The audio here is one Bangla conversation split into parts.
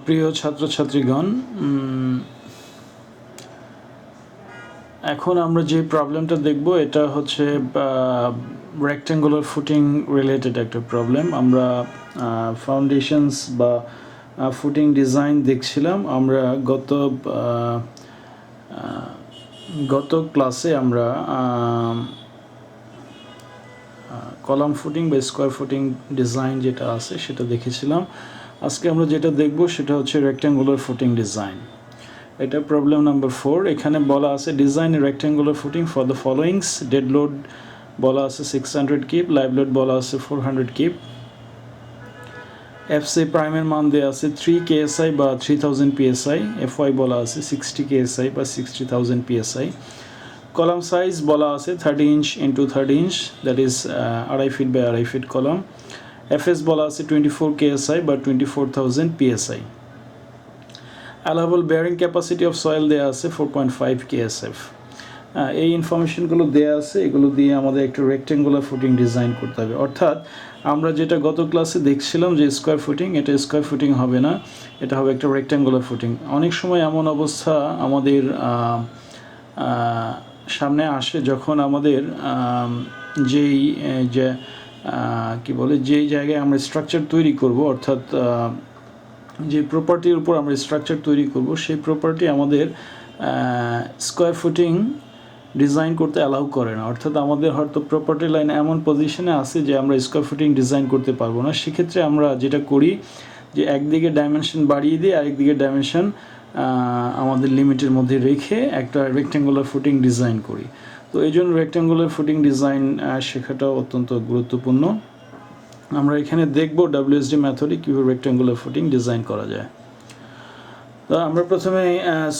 প্রিয় ছাত্রছাত্রীগণ, এখন আমরা যে প্রবলেমটা দেখব এটা হচ্ছে রেক্ট্যাঙ্গুলার ফুটিং রিলেটেড একটা প্রবলেম। আমরা ফাউন্ডেশনস বা ফুটিং ডিজাইন দেখছিলাম। আমরা গত ক্লাসে আমরা কলাম ফুটিং বা স্কোয়ার ফুটিং ডিজাইন যেটা আছে সেটা দেখেছিলাম। আজকে আমরা যেটা দেখব সেটা হচ্ছে রেক্ট্যাঙ্গুলার ফুটিং ডিজাইন। এটা প্রবলেম নাম্বার 4। এখানে বলা আছে design rectangular footing for the followings. Dead load বলা আছে 600 কিপ, লাইভ লোড বলা আছে 400 কিপ। এফসি প্রাইমের মান দেওয়া আছে 3 KSI বা 3000 PSI। এফওয়াই বলা আছে 60 KSI বা 60,000 PSI। কলাম সাইজ বলা আছে 30 inch into 30 inch, that is 2.5 feet by 2.5 feet column. FS বলা আছে 24 KSI বা 24,000 PSI। Allowable bearing capacity of soil দেওয়া আছে 4.5 KSF। এই ইনফরমেশনগুলো দেওয়া আছে, এগুলো দিয়ে আমাদের একটা রেক্ট্যাঙ্গুলার ফুটিং ডিজাইন করতে হবে। অর্থাৎ আমরা যেটা গত ক্লাসে দেখছিলাম যে স্কোয়ার ফুটিং, এটা স্কোয়ার ফুটিং হবে না, এটা হবে একটা রেক্ট্যাঙ্গুলার ফুটিং। অনেক সময় এমন অবস্থা আমাদের সামনে আসে যখন আমাদের যেই জায়গায় আমরা স্ট্রাকচার তৈরি করব, অর্থাৎ যে প্রপার্টির উপর আমরা স্ট্রাকচার তৈরি করব সেই প্রপার্টি আমাদের স্কোয়ার ফুটিং ডিজাইন করতে অ্যালাউ করে না। অর্থাৎ আমাদের হয়তো প্রপার্টি লাইন এমন পজিশনে আছে যে আমরা স্কোয়ার ফুটিং ডিজাইন করতে পারবো না। সেক্ষেত্রে আমরা যেটা করি যে একদিকে ডাইমেনশন বাড়িয়ে দিয়ে আরেকদিকে ডাইমেনশন আমাদের লিমিটের মধ্যে রেখে একটা রেক্ট্যাঙ্গুলার ফুটিং ডিজাইন করি। তো এই জন্য রেক্ট্যাঙ্গুলার ফুটিং ডিজাইন শেখাটাও অত্যন্ত গুরুত্বপূর্ণ। আমরা এখানে দেখব WSD মেথডে কীভাবে রেক্ট্যাঙ্গুলার ফুটিং ডিজাইন করা যায়। তো আমরা প্রথমে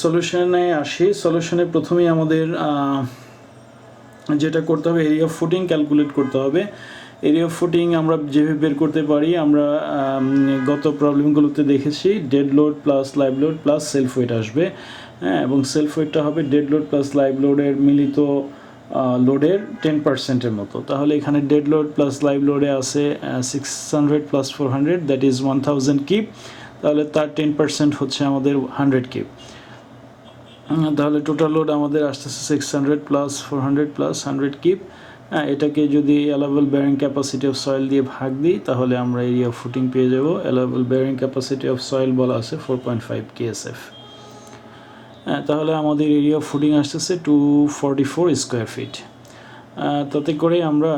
সলিউশনে আসি। সলিউশনে প্রথমেই আমাদের যেটা করতে হবে, এরিয়া অফ ফুটিং ক্যালকুলেট করতে হবে। এরিয়া অফ ফুটিং আমরা যেভাবে বের করতে পারি, আমরা গত প্রবলেমগুলোতে দেখেছি dead load plus live load plus self wait আসবে। হ্যাঁ, এবং সেলফ ওয়েটটা হবে ডেড লোড প্লাস লাইভ লোডের মিলিত লোডের 10%-এর মতো। তাহলে এখানে ডেড লোড প্লাস লাইভ লোডে আছে 600 প্লাস 400, দ্যাট ইজ 1000 কিপ। তাহলে তার 10% হচ্ছে আমাদের 100 কিপ। তাহলে টোটাল লোড আমাদের আসতেছে 600 প্লাস 400 প্লাস 100 কিপ। এটাকে যদি allowable bearing capacity of soil দিয়ে ভাগ দিই তাহলে আমরা এরিয়া অফ ফুটিং পেয়ে যাব। Allowable bearing capacity of soil বলা আছে 4.5 KSF। তাহলে আমাদের এরিয়া অফ ফুটিং আসতেছে 244 স্কোয়ার ফিট। তাতে করে আমরা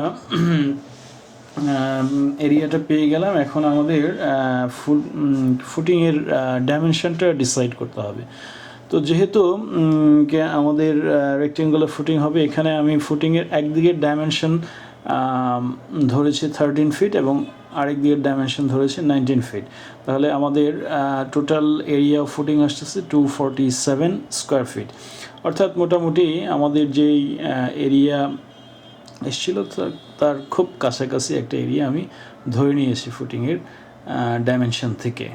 এরিয়াটা পেয়ে গেলাম। এখন আমাদের ফুটিংয়ের ডাইমেনশনটা ডিসাইড করতে হবে। তো যেহেতু আমাদের রেক্ট্যাঙ্গুলার ফুটিং হবে, এখানে আমি ফুটিংয়ের একদিকের ডাইমেনশন ধরেছি 13 ফিট এবং আরেক দিকের ডাইমেনশন ধরেছি 19 ফিট। তাহলে আমাদের টোটাল এরিয়া অফ ফুটিং আসতেছে 247 স্কোয়ার ফিট। অর্থাৎ মোটামুটি আমাদের যেই এরিয়া এসেছিল তার খুব কাছাকাছি একটা এরিয়া আমি ধরে নিয়েছি ফুটিংয়ের ডাইমেনশন থেকে।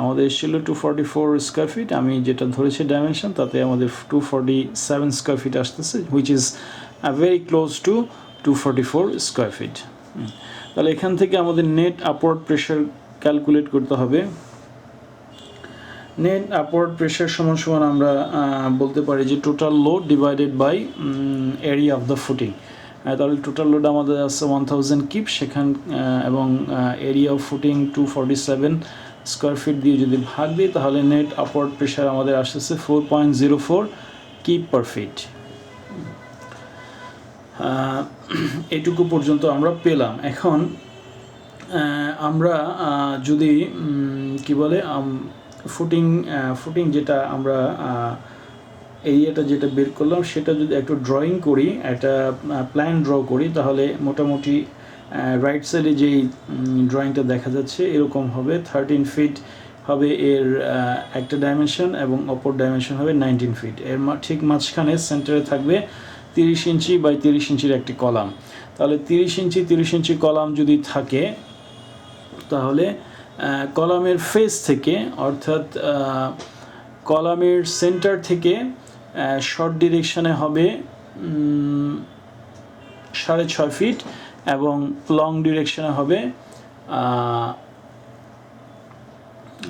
আমাদের এসেছিল 244 স্কোয়ার ফিট, আমি যেটা ধরেছি ডাইমেনশন তাতে আমাদের 247 স্কোয়ার ফিট আসতেছে, which is very close two 244 square feet. তাহলে এখান থেকে আমাদের নেট আপওয়ার্ড প্রেশার ক্যালকুলেট করতে হবে। নেট আপওয়ার্ড প্রেশার সমান সমান আমরা বলতে পারি যে total load divided by area of the footing. তাহলে টোটাল লোড আমাদের আছে 1000 কিপ সেখান এবং area of footing 247 square feet দিয়ে যদি ভাগ দিই তাহলে নেট আপওয়ার্ড প্রেশার আমাদের আসতেছে 4.04 কিপ পার ফিট। এটুকু পর্যন্ত আমরা পেলাম। এখন আমরা যদি ফুটিং যেটা আমরা এরিয়াটা যেটা বের করলাম সেটা যদি একটু ড্রয়িং করি, একটা প্ল্যান ড্র করি, তাহলে মোটামুটি রাইট সাইডে যেই ড্রয়িংটা দেখা যাচ্ছে এরকম হবে। 13 ফিট হবে এর একটা ডাইমেনশন এবং অপর ডাইমেনশন হবে 19 ফিট। এর ঠিক মাঝখানে সেন্টারে থাকবে 30 ইঞ্চি বাই 30 ইঞ্চির একটি কলাম। তাহলে 30 ইঞ্চি কলাম যদি থাকে তাহলে কলামের ফেস থেকে, অর্থাৎ কলামের সেন্টার থেকে শর্ট ডিরেকশানে হবে 6.5 ফিট এবং লং ডিরেকশানে হবে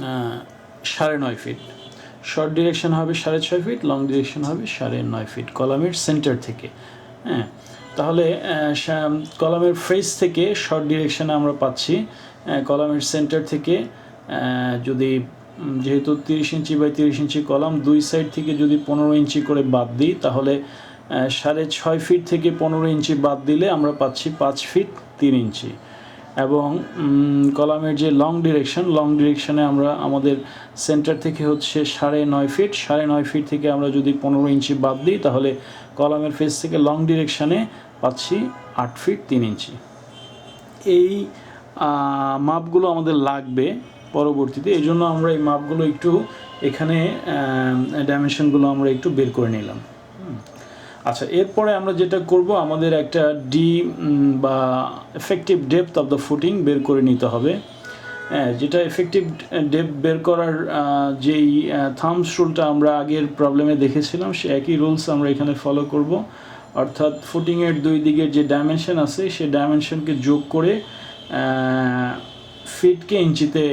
9.5 ফিট, শর্ট ডিরেকশন হবে 6.5 ফিট, লং ডিরেকশন হবে 9.5 ফিট কলামের সেন্টার থেকে। হ্যাঁ, তাহলে কলামের ফেস থেকে শর্ট ডিরেকশনে আমরা পাচ্ছি কলামের সেন্টার থেকে যদি যেহেতু 30 ইঞ্চি বাই 30 ইঞ্চি কলাম, দুই সাইড থেকে যদি 15 ইঞ্চি করে বাদ দিই তাহলে 6.5 ফিট থেকে 15 ইঞ্চি বাদ দিলে আমরা পাচ্ছি 5 ফিট 3 ইঞ্চি। এবং কলামের যে লং ডিরেকশনে আমরা আমাদের সেন্টার থেকে হচ্ছে 9.5 ফিট, 9.5 ফিট থেকে আমরা যদি 15 ইঞ্চি বাদ দিই তাহলে কলামের ফেস থেকে লং ডিরেকশনে পাচ্ছি 8 ফিট 3 ইঞ্চি। এই মাপগুলো আমাদের লাগবে পরবর্তীতে, এই জন্য আমরা এই মাপগুলো একটু এখানে ডাইমেনশনগুলো আমরা একটু বের করে নিলাম। আচ্ছা, এরপরে আমরা যেটা করব, আমাদের একটা বা effective depth of the footing বের করে নিতে হবে। যেটা এফেক্টিভ ডেপথ বের করার যেই থাম্বস রুলটা আমরা আগের প্রবলেমে দেখেছিলাম, সে একই রুলস আমরা এখানে ফলো করব। অর্থাৎ ফুটিংয়ের দুই দিকের যে ডাইমেনশন আছে সেই ডাইমেনশনকে যোগ করে ফিটকে ইঞ্চিতে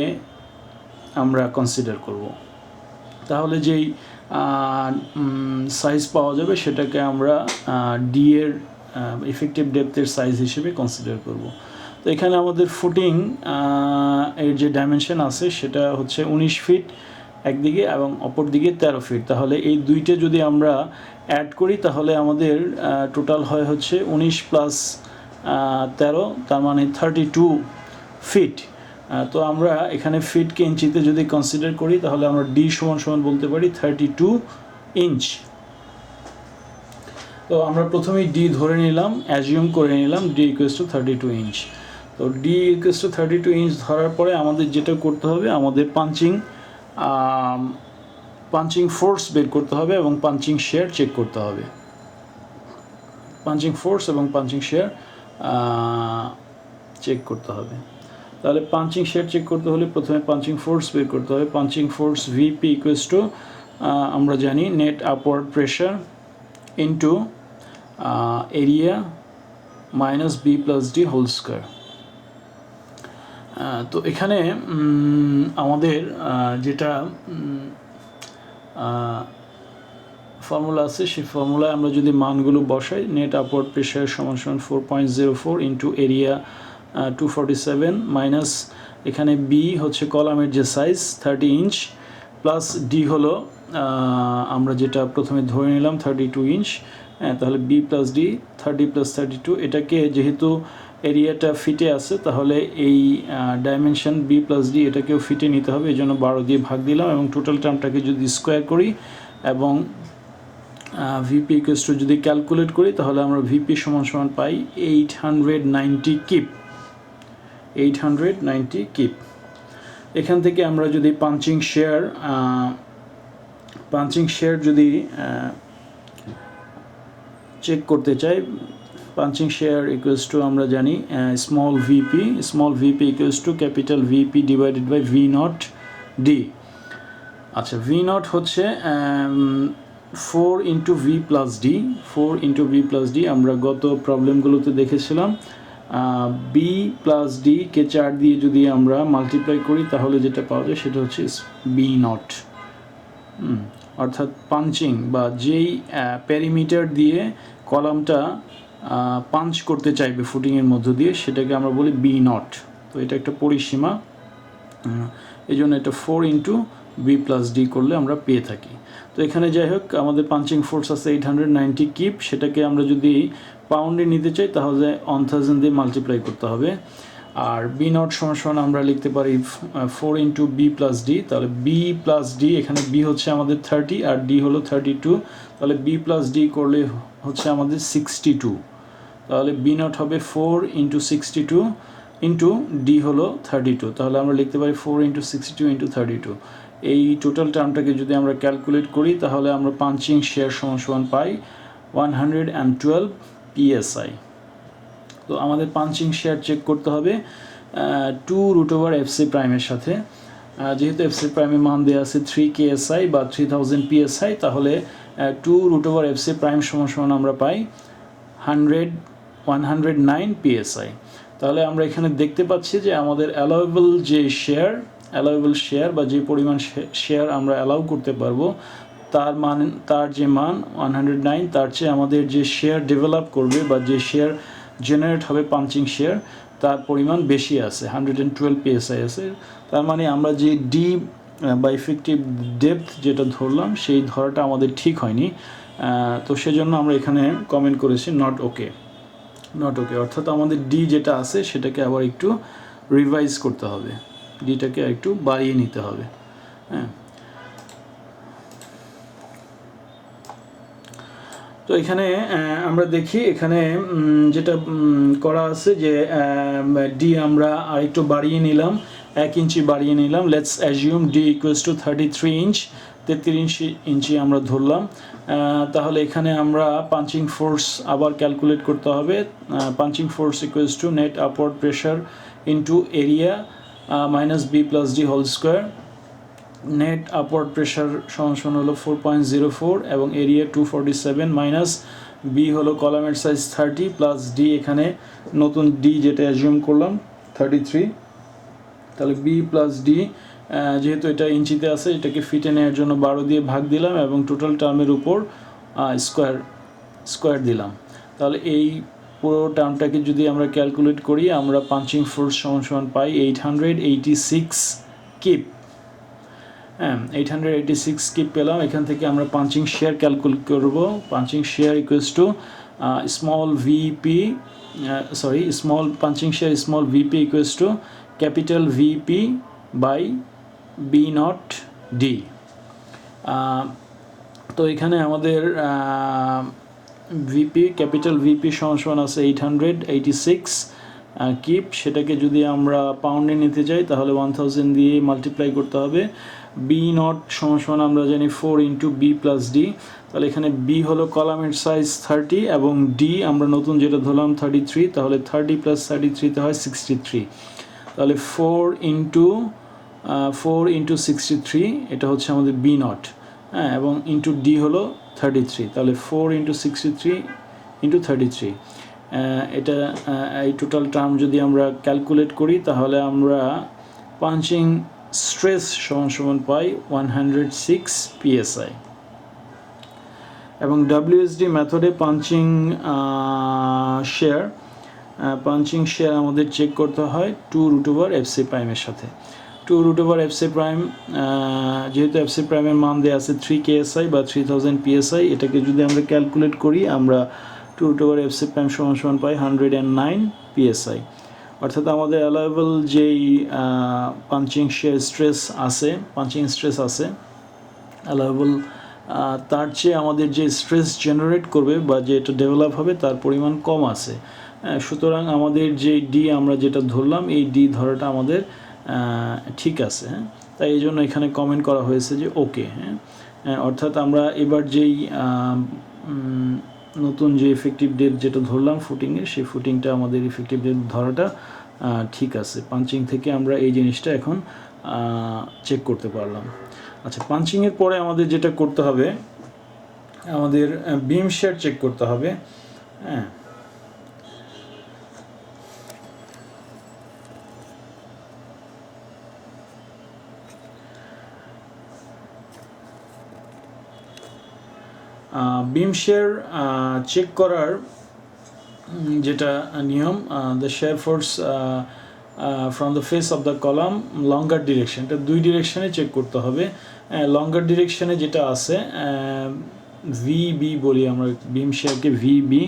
আমরা কনসিডার করব। তাহলে যেই সাইজ পাওয়া যাবে সেটাকে আমরা ডি এর ইফেক্টিভ ডেপথের সাইজ হিসেবে কনসিডার করব। তো এখানে আমাদের ফুটিং এর যে ডাইমেনশন আছে সেটা হচ্ছে 19 ফিট একদিকে এবং অপর দিকে 13 ফিট। তাহলে এই দুইটা যদি আমরা অ্যাড করি তাহলে আমাদের টোটাল হয় হচ্ছে 19 প্লাস 13, তার মানে 32 ফিট। তো আমরা এখানে ফিটকে ইঞ্চিতে যদি কনসিডার করি তাহলে আমরা ডি সমান বলতে পারি 32 ইঞ্চ। তো আমরা প্রথমেই ডি ধরে নিলাম, অ্যাজিউম করে নিলাম ডি ইকুয়ালস টু 32 ইঞ্চ। তো ডি ইকুয়ালস টু 32 ইঞ্চ ধরার পরে আমাদের যেটা করতে হবে, আমাদের পাঞ্চিং ফোর্স বের করতে হবে এবং পাঞ্চিং শেয়ার চেক করতে হবে। পাঞ্চিং ফোর্স এবং পাঞ্চিং শেয়ার চেক করতে হবে। তাহলে পাঞ্চিং শেয়ার চেক করতে হলে প্রথমে পাঞ্চিং ফোর্স বের করতে হবে। Punching force VP equals to আমরা জানি net upward pressure into area minus B plus D whole square. তো এখানে আমাদের যেটা ফর্মুলা আছে সেই ফর্মুলায় আমরা যদি মানগুলো বসাই, নেট আপওয়ার্ড প্রেশার সমান 4.04 ইন্টু এরিয়া 247 মাইনাস এখানে বি হচ্ছে কলামের যে সাইজ 30 ইঞ্চ প্লাস ডি হলো আমরা যেটা প্রথমে ধরে নিলাম 32 ইঞ্চ। তাহলে বি প্লাস ডি 30 প্লাস 32, এটাকে যেহেতু এরিয়াটা ফিটে আছে তাহলে এই ডাইমেনশন বি প্লাস ডি এটাকেও ফিটে নিতে হবে, এই জন্য 12 দিয়ে ভাগ দিলাম এবং টোটাল টার্মটাকে যদি স্কোয়ার করি এবং ভিপি ইকুয়ালস টু যদি ক্যালকুলেট করি তাহলে আমরা ভিপি সমান পাই 890 কিপ। 890 কিপ। এখান থেকে আমরা যদি পাঞ্চিং শেয়ার যদি চেক করতে চাই, পাঞ্চিং শেয়ার ইকুয়ালস টু আমরা জানি small VP equals to capital VP divided by V naught D. আচ্ছা, ভি নট হচ্ছে 4 into V plus D. 4 into V plus D আমরা গত প্রবলেমগুলোতে দেখেছিলাম। বি প্লাস ডি কে 4 দিয়ে যদি আমরা মাল্টিপ্লাই করি তাহলে যেটা পাওয়া যায় সেটা হচ্ছে বি নট। অর্থাৎ পাঞ্চিং বা যেই প্যারিমিটার দিয়ে কলামটা পাঞ্চ করতে চাইবে ফুটিংয়ের মধ্য দিয়ে সেটাকে আমরা বলি বি নট। তো এটা একটা পরিসীমা, এই জন্য এটা 4 ইন্টু বি প্লাস ডি করলে আমরা পেয়ে থাকি। তো এখানে যাই হোক আমাদের পাঞ্চিং ফোর্স আছে 890 কিপ, সেটাকে আমরা যদি পাউন্ডে নিতে চাই তাহলে 1000 দিয়ে মাল্টিপ্লাই করতে হবে। আর বি নট সমান আমরা লিখতে পারি 4 ইন্টু বি প্লাস ডি। তাহলে বি প্লাস ডি, এখানে বি হচ্ছে আমাদের 30 আর ডি হলো 32, তাহলে বি প্লাস ডি করলে হচ্ছে আমাদের 62। তাহলে বি নট হবে 4 ইন্টু 62 ইন্টু ডি হলো 32, তাহলে আমরা লিখতে পারি 4 ইন্টু 62 ইন্টু 32। এই টোটাল টার্মটাকে যদি আমরা ক্যালকুলেট করি তাহলে আমরা পাঞ্চিং শেয়ার সমান পাই 112 PSI। তো আমাদের পাঞ্চিং শেয়ার চেক করতে হবে 2√FC প্রাইমের সাথে। যেহেতু এফসি প্রাইমের মান দেওয়া আছে 3 KSI বা 3000 PSI, তাহলে 2√FC প্রাইম সমান আমরা পাই 109 PSI। তাহলে আমরা এখানে দেখতে পাচ্ছি যে আমাদের অ্যালাউয়েবল যে শেয়ার অ্যালাউয়েবল শেয়ার বা যে পরিমাণ শেয়ার আমরা অ্যালাউ করতে পারবো তার যে মান 109, তার চেয়ে আমাদের যে শেয়ার ডেভেলপ করবে বা যে শেয়ার জেনারেট হবে পাঞ্চিং শেয়ার তার পরিমাণ বেশি আছে, 112 PSI আছে। তার মানে আমরা যে ডি বা ইফেক্টিভ ডেপথ যেটা ধরলাম সেই ধরাটা আমাদের ঠিক হয়নি। তো সেজন্য আমরা এখানে কমেন্ট করেছি নট ওকে, অর্থাৎ আমাদের ডি যেটা আছে সেটাকে আবার একটু রিভাইজ করতে হবে, ডিটাকে একটু বাড়িয়ে নিতে হবে। হ্যাঁ, তো এখানে আমরা দেখি এখানে যেটা করা আছে যে ডি আমরা আরেকটু বাড়িয়ে নিলাম, 1 ইঞ্চি বাড়িয়ে নিলাম। Let's assume D equals to 33 inch, 33 ইঞ্চি আমরা ধরলাম। তাহলে এখানে আমরা পাঞ্চিং ফোর্স আবার ক্যালকুলেট করতে হবে। Punching force equals to net upward pressure into area minus B plus D whole square. Net upward pressure সমান হলো 4.04 এবং এরিয়া 247 মাইনাস বি হলো কলামের সাইজ 30 প্লাস ডি, এখানে নতুন ডি যেটা অ্যাজিউম করলাম 33। তাহলে বি প্লাস ডি, যেহেতু এটা ইঞ্চিতে আছে এটাকে ফিটে নেওয়ার জন্য 12 দিয়ে ভাগ দিলাম এবং টোটাল টার্মের উপর স্কোয়ার দিলাম। তাহলে এই পুরো টার্মটাকে যদি আমরা ক্যালকুলেট করি আমরা পাঞ্চিং ফোর্স সমান পাই 886 কিপ। হ্যাঁ, 886 কিপ পেলাম। এখান থেকে আমরা পাঞ্চিং শেয়ার ক্যালকুলেট করব। Punching shear equals to small punching shear small VP equals to capital VP by B naught D. তো এখানে আমাদের ভিপি ক্যাপিটাল ভিপি সমান আছে 886 কিপ। সেটাকে যদি আমরা পাউন্ডে নিতে চাই তাহলে 1000 দিয়ে মাল্টিপ্লাই করতে হবে। বি নট সমান আমরা জানি 4 ইন্টু বি প্লাস ডি। তাহলে এখানে বি হলো কলামের সাইজ 30 এবং ডি আমরা নতুন যেটা ধরলাম 33। তাহলে 30 প্লাস 33তে হয় 63। তাহলে 4 ইন্টু 63 এটা হচ্ছে আমাদের বি নট। হ্যাঁ, এবং ইন্টু ডি হলো 33। তাহলে 4 ইন্টু 63 ইন্টু 33, এটা এই টোটাল টার্ম যদি আমরা ক্যালকুলেট করি তাহলে আমরা পাঞ্চিং স্ট্রেস সমান পাই 106 PSI। এবং WSD মেথডে পাঞ্চিং শেয়ার আমাদের চেক করতে হয় 2√FC প্রাইমের সাথে। 2√FC প্রাইম, যেহেতু FC প্রাইমের মান দেওয়া আছে 3 KSI বা 3000 PSI, এটাকে যদি আমরা ক্যালকুলেট করি আমরা 2√FC প্রাইম সমান পাই 109 PSI। অর্থাৎ আমাদের অ্যালাউয়েবল যেই পাঞ্চিং স্ট্রেস আছে অ্যালাউয়েবল, তার চেয়ে আমাদের যে স্ট্রেস জেনারেট করবে বা যেটা ডেভেলপ হবে তার পরিমাণ কম আছে। সুতরাং আমাদের যে ডি আমরা যেটা ধরলাম এই ডি ধরাটা আমাদের ঠিক আছে। হ্যাঁ, তাই এই জন্য এখানে কমেন্ট করা হয়েছে যে ওকে। হ্যাঁ, অর্থাৎ আমরা এবার যেই নতুন যে ইফেক্টিভ ডেপ যেটা ধরলাম ফুটিংয়ের, সেই ফুটিংটা আমাদের ইফেক্টিভ ডেপ ধরাটা ঠিক আছে। পাঞ্চিং থেকে আমরা এই জিনিসটা এখন চেক করতে পারলাম। আচ্ছা, পাঞ্চিংয়ের পরে আমাদের যেটা করতে হবে আমাদের বিম শেয়ার চেক করতে হবে। হ্যাঁ, বিম শেয়ার চেক করার যেটা নিয়ম, the share force from the face of the column longer direction, এটা 2 ডিরেকশানে চেক করতে হবে। লঙ্গার ডিরেকশানে যেটা আছে ভিবি বলি আমরা বিম শেয়ারকে, VB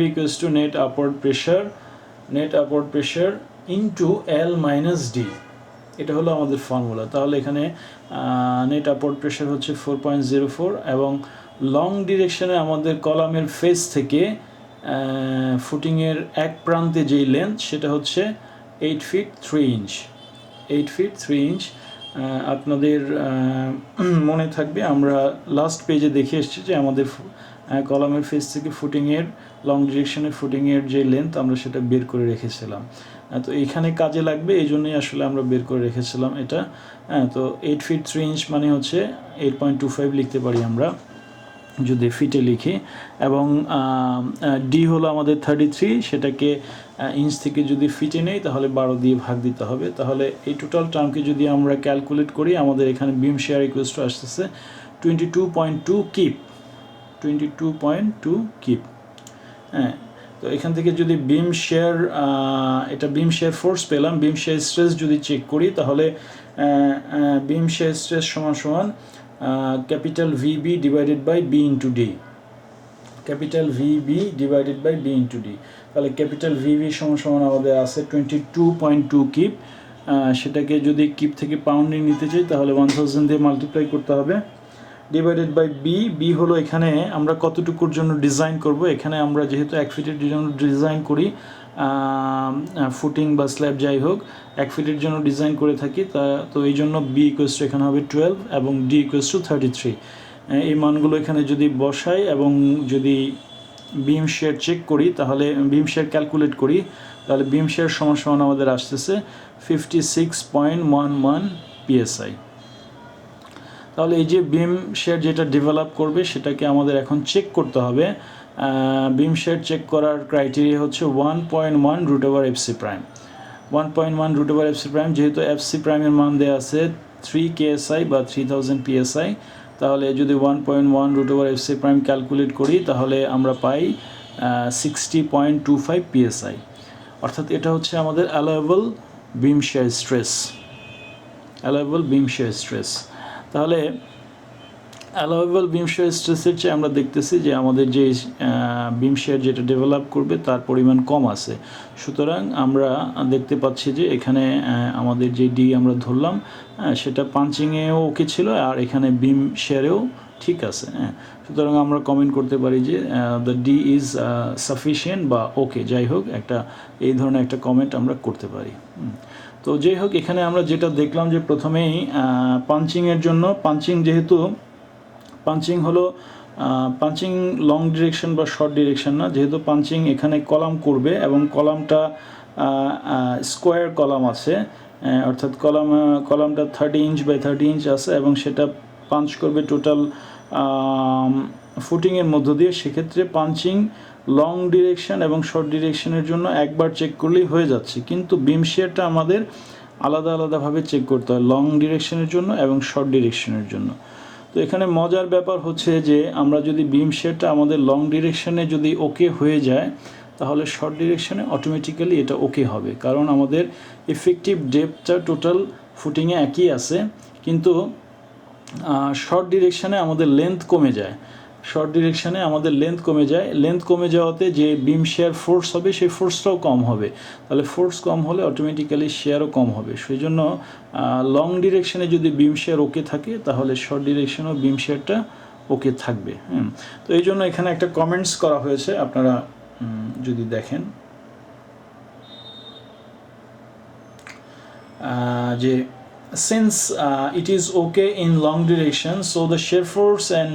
equals to net upward pressure into L minus D, এটা হলো আমাদের ফর্মুলা। তাহলে এখানে নেট আপওয়ার্ড প্রেশার হচ্ছে 4.04 এবং লং ডিরেকশনে আমাদের কলামের ফেস থেকে ফুটিংয়ের এক প্রান্তে যেই লেন্থ সেটা হচ্ছে 8 feet 3 inch। আপনাদের মনে থাকবে আমরা লাস্ট পেজে দেখে এসেছি যে আমাদের কলামের ফেস থেকে ফুটিংয়ের লং ডিরেকশনে ফুটিংয়ের যে লেন্থ আমরা সেটা বের করে রেখেছিলাম। তো এইখানে কাজে লাগবে, এই জন্যই আসলে আমরা বের করে রেখেছিলাম এটা। তো 8 feet 3 inch মানে হচ্ছে 8.25 লিখতে পারি আমরা। যদি ফিটে লিখি, এবং ডি হলো আমাদের 33, সেটাকে ইঞ্চ থেকে যদি ফিটে নেই তাহলে 12 দিয়ে ভাগ দিতে হবে। তাহলে এই টোটাল টার্মকে যদি আমরা ক্যালকুলেট করি, আমাদের এখানে বিম শেয়ার ইকুয়ালস টু আসতেছে 22.2 কিপ, 22.2 কিপ। হ্যাঁ, তো এখান থেকে যদি বিম শেয়ার, এটা বিম শেয়ার ফোর্স পেলাম, বিম শেয়ার স্ট্রেস যদি চেক করি তাহলে বিম শেয়ার স্ট্রেস সমান সমান capital VB divided by B into D, capital VB divided by B into D. তাহলে ক্যাপিটাল ভিবি সমান সমান আমাদের আছে 22.2 কিপ। সেটাকে যদি কিপ থেকে পাউন্ডে নিতে চাই তাহলে 1000 দিয়ে মাল্টিপ্লাই করতে হবে, ডিভাইডেড বাই বি হলো এখানে আমরা কতটুকুর জন্য ডিজাইন করব। এখানে আমরা যেহেতু 1 ফিটের জন্য ডিজাইন করি, ফুটিং বা স্ল্যাব যাই হোক 1 ফিটের জন্য ডিজাইন করে থাকি, তো এই জন্য বি ইকুয়ালস টু এখানে হবে 12 এবং ডি ইকুয়ালস টু 33। এই মানগুলো এখানে যদি বসাই এবং যদি বিম শেয়ার চেক করি তাহলে বিম শেয়ার ক্যালকুলেট করি, তাহলে বিম শেয়ার সমান সমান আমাদের আসতেছে 56.11 PSI। তাহলে এই যে বিম শেয়ার যেটা ডেভেলপ করবে সেটাকে আমাদের এখন চেক করতে হবে। বিম শেয়ার চেক করার ক্রাইটেরিয়া হচ্ছে 1.1 root over FC prime, 1.1 root over FC prime. যেহেতু এফসি প্রাইমের মান দেওয়া আছে 3 KSI বা 3000 PSI, তাহলে যদি 1.1 root over FC prime calculate করি তাহলে আমরা পাই 60.25 PSI, অর্থাৎ এটা হচ্ছে আমাদের allowable beam shear stress, allowable beam shear stress. তাহলে অ্যালাউয়েবল বিম শেয়ার স্ট্রেসের চেয়ে আমরা দেখতেছি যে আমাদের যে বিম শেয়ার যেটা ডেভেলপ করবে তার পরিমাণ কম আছে, সুতরাং আমরা দেখতে পাচ্ছি যে এখানে আমাদের যে ডি আমরা ধরলাম সেটা পাঞ্চিংয়েও ওকে ছিল আর এখানে বিম শেয়ারেও ঠিক আছে। সুতরাং আমরা কমেন্ট করতে পারি যে দ্য ডি ইজ সাফিসিয়েন্ট বা ওকে, যাই হোক একটা এই ধরনের একটা কমেন্ট আমরা করতে পারি। তো যাই হোক, এখানে আমরা যেটা দেখলাম যে প্রথমেই পাঞ্চিংয়ের জন্য, পাঞ্চিং যেহেতু পাঞ্চিং হলো পাঞ্চিং লং ডিরেকশন বা শর্ট ডিরেকশন না, যেহেতু পাঞ্চিং এখানে কলাম করবে এবং কলামটা স্কোয়ার কলাম আছে, অর্থাৎ কলামটা 30 ইঞ্চ বাই 30 ইঞ্চ আছে এবং সেটা পাঞ্চ করবে টোটাল ফুটিংয়ের মধ্য দিয়ে। সেক্ষেত্রে পাঞ্চিং লং ডিরেকশন এবং শর্ট ডিরেকশনের জন্য একবার চেক করলেই হয়ে যাচ্ছে, কিন্তু বিম শেয়ারটা আমাদের আলাদা আলাদাভাবে চেক করতে হয়, লং ডিরেকশনের জন্য এবং শর্ট ডিরেকশনের জন্য। তো এখানে মজার ব্যাপার হচ্ছে যে আমরা যদি বিম শেয়ারটা আমাদের লং ডিরেকশনে যদি ওকে হয়ে যায় তাহলে শর্ট ডিরেকশনে অটোমেটিক্যালি এটা ওকে হবে, কারণ আমাদের এফেক্টিভ ডেপথটা টোটাল ফুটিংয়ে একই আছে, কিন্তু শর্ট ডিরেকশানে আমাদের লেন্থ কমে যায়, শর্ট ডিরেকশানে আমাদের লেন্থ কমে যায়। লেন্থ কমে যাওয়াতে যে বিম শেয়ার ফোর্স হবে সেই ফোর্সটাও কম হবে, তাহলে ফোর্স কম হলে অটোমেটিক্যালি শেয়ারও কম হবে। সেই জন্য লং ডিরেকশানে যদি বিম শেয়ার ওকে থাকে তাহলে শর্ট ডিরেকশানেও বিম শেয়ারটা ওকে থাকবে। তো এই জন্য এখানে একটা কমেন্টস করা হয়েছে, আপনারা যদি দেখেন যে since it is okay in long direction, so the shear force and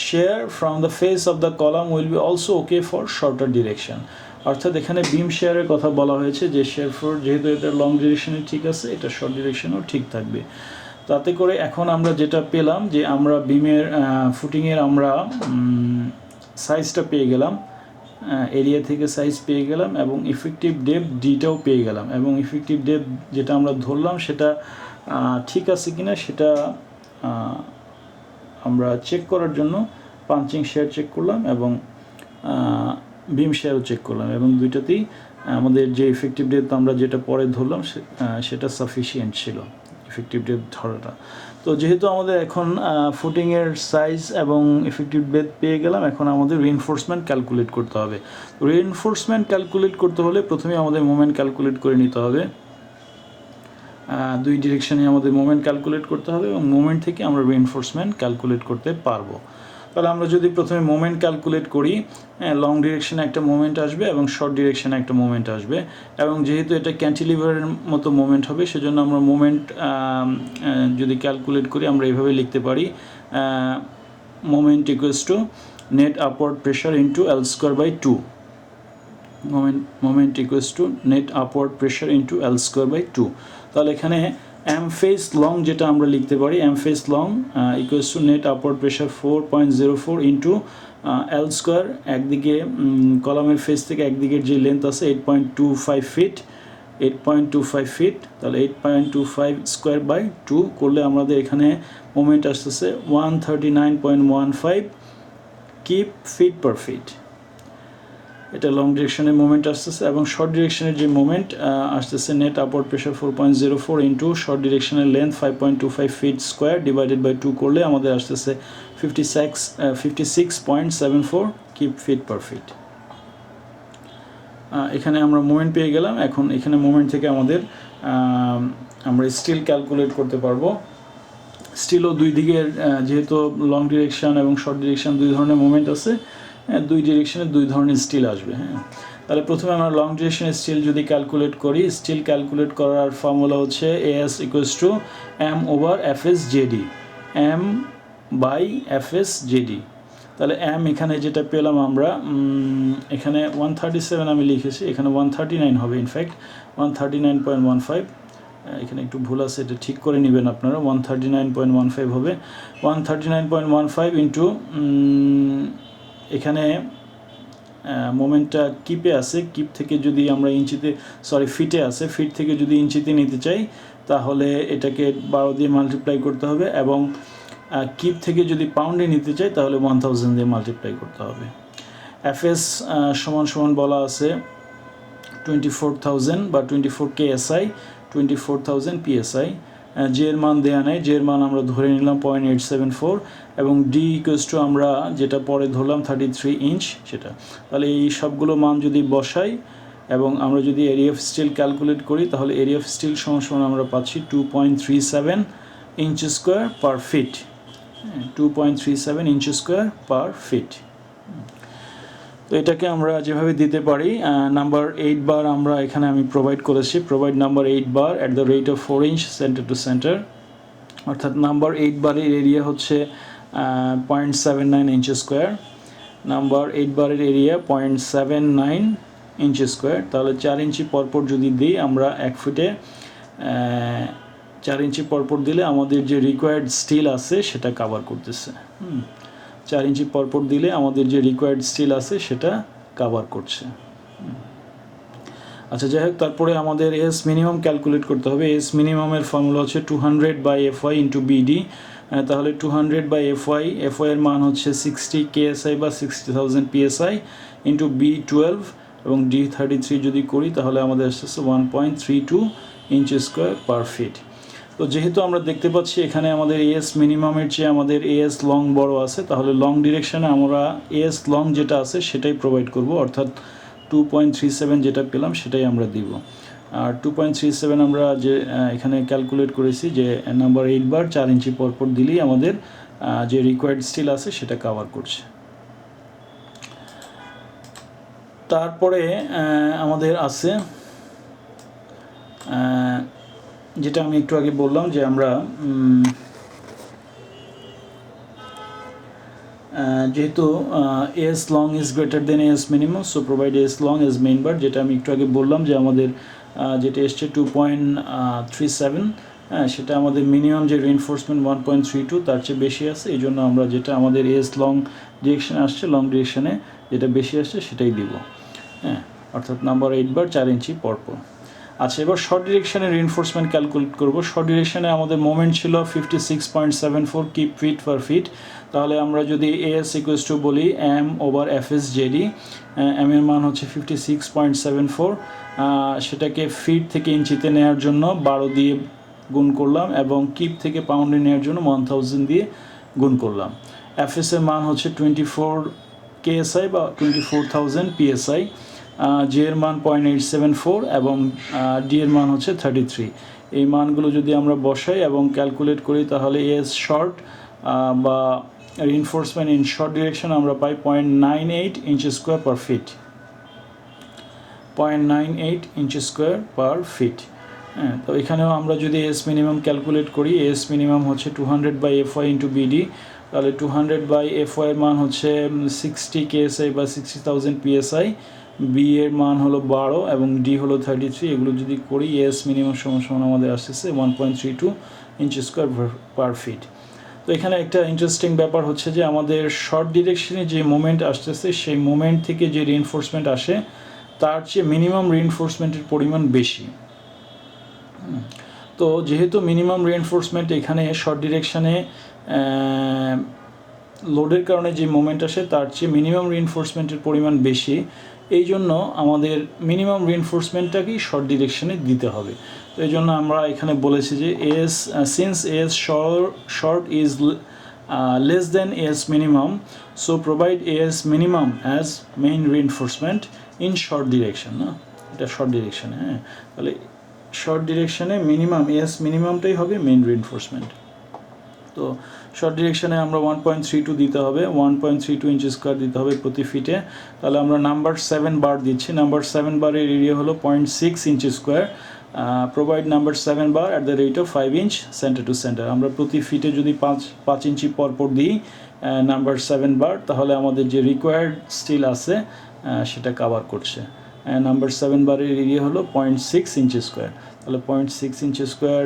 shear from the face of the column will be also okay for shorter direction। অর্থাৎ এখানে বিম শেয়ারের কথা বলা হয়েছে যে shear force যেহেতু এটা লং ডিরেকশনে ঠিক আছে, এটা শর্ট ডিরেকশনেও ঠিক থাকবে। তাতে করে এখন আমরা যেটা পেলাম যে আমরা বিমের ফুটিংয়ের আমরা সাইজটা পেয়ে গেলাম, এরিয়া থেকে সাইজ পেয়ে গেলাম এবং ইফেক্টিভ ডেপথ ডিটাও পেয়ে গেলাম, এবং ইফেক্টিভ ডেপথ যেটা আমরা ধরলাম সেটা ঠিক আছে কিনা সেটা আমরা চেক করার জন্য পাঞ্চিং শেয়ার চেক করলাম এবং বিম শেয়ারও চেক করলাম, এবং দুইটাতেই আমাদের যে ইফেক্টিভ ডেপথ আমরা যেটা পরে ধরলাম সেটা সাফিসিয়েন্ট ছিল ইফেক্টিভ ডেপথ ধরাটা। তো যেহেতু আমাদের এখন ফুটিংয়ের সাইজ এবং ইফেক্টিভ ডেপথ পেয়ে গেলাম, এখন আমাদের রিইনফোর্সমেন্ট ক্যালকুলেট করতে হবে। রিইনফোর্সমেন্ট ক্যালকুলেট করতে হলে প্রথমে আমাদের মোমেন্ট ক্যালকুলেট করে নিতে হবে, দুই ডিরেকশনে আমাদের মোমেন্ট ক্যালকুলেট করতে হবে এবং মোমেন্ট থেকে আমরা রিইনফোর্সমেন্ট ক্যালকুলেট করতে পারবো। তাহলে আমরা যদি প্রথমে মোমেন্ট ক্যালকুলেট করি, লং ডিরেকশনে একটা মোমেন্ট আসবে এবং শর্ট ডিরেকশনে একটা মোমেন্ট আসবে, এবং যেহেতু এটা ক্যান্টিলিভারের মতো মোমেন্ট হবে সেজন্য আমরা মোমেন্ট যদি ক্যালকুলেট করি আমরা এইভাবে লিখতে পারি, moment equals to net upward pressure into L square by 2, moment equals to net upward pressure into L square by 2। তাহলে এখানে এম ফেস লং যেটা আমরা লিখতে পারি, M face long equals to net upward pressure 4.04 into L square, একদিকে কলামের ফেস থেকে একদিকের যে লেন্থ আছে 8.25 ফিট, 8.25 ফিট, তাহলে 8.25 স্কোয়ার বাই 2 করলে আমাদের এখানে মোমেন্ট আসতেছে 139.15 কিপ ফিট পার ফিট। এটা লং ডিরেকশনের মোমেন্ট আসতেছে। এবং শর্ট ডিরেকশনের যে মোমেন্ট আসতেছে net upward pressure 4.04 into short ডিরেকশনের length 5.25 feet square divided by 2 করলে আমাদের আসতেছে 56.74 কিপ ফিট পার ফিট। এখানে আমরা মোমেন্ট পেয়ে গেলাম। এখন এখানে মোমেন্ট থেকে আমাদের আমরা স্টিল ক্যালকুলেট করতে পারবো। স্টিলও দুই দিকের যেহেতু লং ডিরেকশন এবং শর্ট ডিরেকশন দুই ধরনের মোমেন্ট আছে, দুই ডিরেকশনে দুই ধরনের স্টিল আসবে। হ্যাঁ, তাহলে প্রথমে আমরা লং ডিরেকশনের স্টিল যদি ক্যালকুলেট করি, স্টিল ক্যালকুলেট করার ফর্মুলা হচ্ছে AS equals to M over FS JD, M by FS JD. তাহলে এম এখানে যেটা পেলাম আমরা, এখানে 137 আমি লিখেছি, এখানে 139 হবে, ইনফ্যাক্ট 139.15, এখানে একটু ভুল আছে, এটা ঠিক করে নেবেন আপনারা, 139.15 হবে। 139.15 ইন্টু এখানে মোমেন্টটা কিপে আছে, কিপ থেকে যদি আমরা ইঞ্চিতে, ফিটে আছে, ফিট থেকে যদি ইঞ্চিতে নিতে চাই তাহলে এটাকে 12 দিয়ে মাল্টিপ্লাই করতে হবে, এবং কিপ থেকে যদি পাউন্ডে নিতে চাই তাহলে 1000 দিয়ে মাল্টিপ্লাই করতে হবে। এফএস সমান সমান বলা আছে 24,000 বা 24 KSI, 24,000 PSI। জে এর মান দেয়া নেই, জে এর মান আমরা ধরে নিলাম 0.874, এবং ডি ইকুয়ালস টু আমরা যেটা পরে ধরলাম 33 ইঞ্চ সেটা। তাহলে এই সবগুলো মান যদি বসাই এবং আমরা যদি এরিয়া অফ স্টিল ক্যালকুলেট করি তাহলে এরিয়া অফ স্টিল সমান সমান আমরা পাচ্ছি 2.37 ইঞ্চ স্কোয়ার পার ফিট, 2.37 ইঞ্চ স্কোয়ার পার ফিট। তো এটাকে আমরা যেভাবে দিতে পারি, নাম্বার 8 বার আমরা এখানে আমি প্রোভাইড করেছি, provide number 8 bar at the rate of 4 inch center to center, অর্থাৎ নাম্বার 8 বারের এরিয়া হচ্ছে 0.79 ইঞ্চ স্কোয়ার, নাম্বার 8 বারের এরিয়া 0.79 ইঞ্চ স্কোয়ার। তাহলে 4 ইঞ্চি পরপর যদি দিই আমরা 1 ফুটে 4 ইঞ্চি পরপর দিলে আমাদের যে রিকোয়ার্ড স্টিল আছে সেটা কাভার করতেছে। 4 ইঞ্চি পরপর দিলে আমাদের যে রিকোয়ার্ড স্টিল আছে সেটা কাভার করছে। আচ্ছা, যাই হোক, তারপরে আমাদের এস মিনিমাম ক্যালকুলেট করতে হবে। এস মিনিমামের ফর্মুলা হচ্ছে 200/FY ইন্টু বিডি। তাহলে 200/FY, FY এর মান হচ্ছে 60 KSI বা 60,000 PSI ইন্টু B12 এবং D33 যদি করি তাহলে আমাদের আসছে 1.32 ইঞ্চ স্কোয়ার পার ফিট। তো যেহেতু আমরা দেখতে পাচ্ছি এখানে আমাদের এএস মিনিমামের চেয়ে আমাদের এএস লং বড় আছে, তাহলে লং ডিরেকশনে আমরা এএস লং যেটা আছে সেটাই প্রোভাইড করব, অর্থাৎ 2.37 যেটা পেলাম সেটাই আমরা দিব। আর 2.37 আমরা যে এখানে ক্যালকুলেট করেছি যে নাম্বার 8 বার 4 ইঞ্চি পরপর দিলেই আমাদের যে রিকোয়ার্ড স্টিল আছে সেটা কাভার করছে। তারপরে আমাদের আছে যেটা আমি একটু আগে বললাম যে আমরা যেহেতু S long is greater than S minimum, so provide S long as main bar, যেটা আমি একটু আগে বললাম যে আমাদের যেটা এসছে 2.37, সেটা আমাদের মিনিমাম যে রিইনফোর্সমেন্ট 1.32 তার চেয়ে বেশি আছে, এই জন্য আমরা যেটা আমাদের এস লং ডিরেকশনে আসছে, লং ডিরেকশনে যেটা বেশি আসছে সেটাই দিব। অর্থাৎ নাম্বার 8 বার 4 ইঞ্চি পরপর। আচ্ছা, এবার শর্ট ডিরেকশনে রিইনফোর্সমেন্ট ক্যালকুলেট করব। শর্ট ডিরেকশনে আমাদের মোমেন্ট ছিল 56.74 কিপ ফিট পার ফিট। তাহলে আমরা যদি এএস ইকুয়ালস টু বলি M over FS JD, M এর মান হচ্ছে 56.74, সেটাকে ফিট থেকে ইঞ্চিতে নেওয়ার জন্য 12 দিয়ে গুণ করলাম, এবং কিপ থেকে পাউন্ডে নেওয়ার জন্য 1000 দিয়ে গুণ করলাম। এফএস এর মান হচ্ছে 24 KSI বা 24,000 PSI, জে এর মান 0.874 এবং ডি এর মান হচ্ছে 33। এই মানগুলো যদি আমরা বসাই এবং ক্যালকুলেট করি তাহলে এস শর্ট বা রিইনফোর্সমেন্ট ইন শর্ট ডিরেকশন আমরা পাই 0.98 ইঞ্চ স্কোয়ার পার ফিট, 0.98 ইঞ্চ স্কোয়ার পার ফিট। তো এখানেও আমরা যদি এস মিনিমাম ক্যালকুলেট করি, এস মিনিমাম হচ্ছে 200/FY ইন্টু বিডি, তাহলে 200/FY এর মান হচ্ছে 60 KSI বা 60,000 PSI বি এর মান হলো 12 এবং ডি হলো 33, এগুলো যদি করি এস মিনিমাম সমান আমাদের আসতেছে 1.32 ইঞ্চি স্কোয়ার পার ফিট। তো এখানে একটা ইন্টারেস্টিং ব্যাপার হচ্ছে যে আমাদের শর্ট ডিরেকশনে যে মোমেন্ট আসতেছে সেই মোমেন্ট থেকে যে রিইনফোর্সমেন্ট আসে তার চেয়ে মিনিমাম রিইনফোর্সমেন্টের পরিমাণ বেশি। তো যেহেতু মিনিমাম রিইনফোর্সমেন্ট এখানে শর্ট ডিরেকশনে লোডের কারণে যে মোমেন্ট আসে তার চেয়ে মিনিমাম রিইনফোর্সমেন্টের পরিমাণ বেশি, এই জন্য আমাদের মিনিমাম রিইনফোর্সমেন্টটাকেই শর্ট ডিরেকশনে দিতে হবে। তো এই জন্য আমরা এখানে বলেছি যে S since S short is less than S minimum, so provide S minimum as main reinforcement in short direction. না, এটা শর্ট ডিরেকশনে, হ্যাঁ, তাহলে শর্ট ডিরেকশনে মিনিমাম এস মিনিমামটাই হবে মেইন রিইনফোর্সমেন্ট। তো শর্ট ডিরেকশনে আমরা 1.32 দিতে হবে, 1.32 ইঞ্চি স্কোয়ার দিতে হবে প্রতি ফিটে। তাহলে আমরা নাম্বার 7 বার দিচ্ছি। নাম্বার 7 বারের এরিয়া হলো 0.6 inch square. Provide number 7 bar at the rate of 5 inch center to center. আমরা প্রতি ফিটে যদি 5 ইঞ্চি পরপর দিই নাম্বার 7 বার, তাহলে আমাদের যে রিকোয়ার্ড স্টিল আছে সেটা কাভার করছে। নাম্বার 7 বারের এরিয়া হলো 0.6 ইঞ্চি স্কোয়ার। তাহলে 0.6 ইঞ্চি স্কোয়ার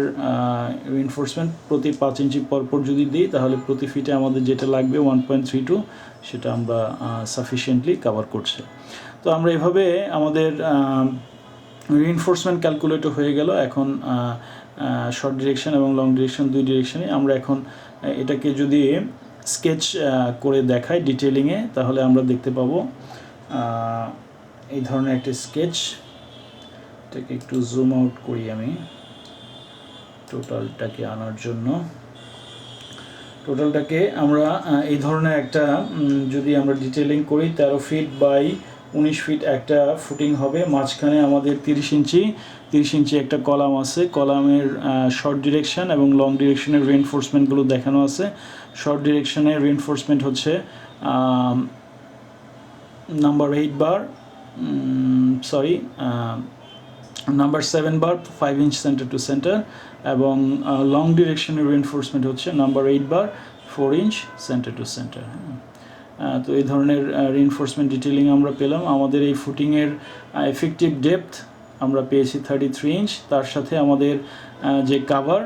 রিইনফোর্সমেন্ট প্রতি 5 ইঞ্চি পরপর যদি দিই তাহলে প্রতি ফিটে আমাদের যেটা লাগবে 1.32, সেটা আমরা সাফিসিয়েন্টলি কাভার করছে। তো আমরা এভাবে আমাদের রিইনফোর্সমেন্ট ক্যালকুলেটর হয়ে গেল। এখন শর্ট ডিরেকশন এবং লং ডিরেকশন দুই ডিরেকশনে আমরা এখন এটাকে যদি স্কেচ করে দেখাই ডিটেলিংয়ে, তাহলে আমরা দেখতে পাবো এই ধরনের একটা স্কেচ। এটাকে একটু জুম আউট করি আমি টোটালটাকে আনার জন্য। টোটালটাকে আমরা এই ধরনের একটা যদি আমরা ডিটেলিং করি 13 ফিট বাই 19 ফিট একটা ফুটিং হবে। মাঝখানে আমাদের 30 ইঞ্চি একটা কলাম আছে। কলামের শর্ট ডিরেকশন এবং লং ডিরেকশনের রিইনফোর্সমেন্টগুলো দেখানো আছে। শর্ট ডিরেকশনের রিইনফোর্সমেন্ট হচ্ছে number 8 bar number 7 bar 5 inch center to centre, এবং লং ডিরেকশনের রিইনফোর্সমেন্ট হচ্ছে number 8 bar 4 inch center to centre. তো এই ধরনের রিইনফোর্সমেন্ট ডিটেলিং আমরা পেলাম। আমাদের এই ফুটিংয়ের এফেক্টিভ ডেপথ আমরা পেয়েছি 33 ইঞ্চ। তার সাথে আমাদের যে কাভার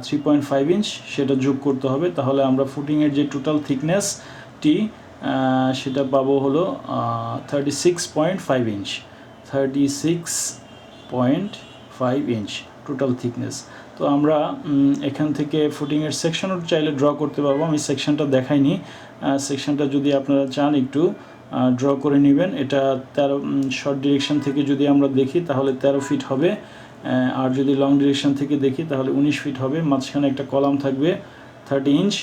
3.5 ইঞ্চ সেটা যোগ করতে হবে। তাহলে আমরা ফুটিংয়ের যে টোটাল থিকনেসটি সেটা পাবো হলো 36.5 ইঞ্চ। 36.5 inch total thickness. তো আমরা এখান থেকে ফুটিংয়ের সেকশনও চাইলে ড্র করতে পারবো। আমি সেকশনটা দেখাইনি, সেকশনটা যদি আপনারা চান একটু ড্র করে নেবেন। এটা 13 শর্ট ডিরেকশন থেকে যদি আমরা দেখি তাহলে 13 ফিট হবে, আর যদি লং ডিরেকশন থেকে দেখি তাহলে 19 ফিট হবে। মাঝখানে একটা কলাম থাকবে 30 ইঞ্চ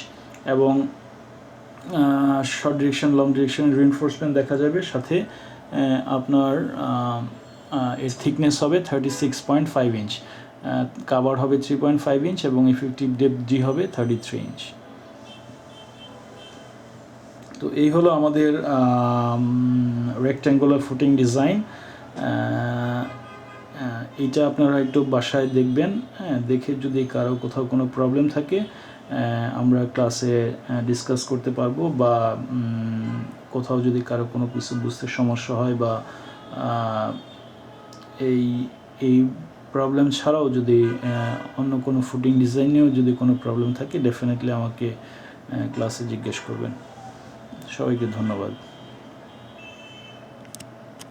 এবং শর্ট ডিরেকশন লং ডিরেকশনের রিইনফোর্সমেন্ট দেখা যাবে। সাথে আপনার এর থিকনেস হবে 36.5 ইঞ্চ, কাভার হবে 3.5 ইঞ্চ এবং ইফেক্টিভ ডেপথ ডি হবে 33 ইঞ্চ। তো এই হলো আমাদের রেক্ট্যাঙ্গুলার ফুটিং ডিজাইন। এইটা আপনারা একটু বাসায় দেখবেন, হ্যাঁ, দেখে যদি কারো কোথাও কোনো প্রবলেম থাকে আমরা ক্লাসে ডিসকাস করতে পারবো, বা কোথাও যদি কারো কোনো কিছু বুঝতে সমস্যা হয় বা এই প্রবলেম ছাড়াও যদি অন্য কোনো ফুটিং ডিজাইনেও যদি কোনো প্রবলেম থাকে ডেফিনেটলি আমাকে ক্লাসে জিজ্ঞেস করবেন। সবাইকে ধন্যবাদ।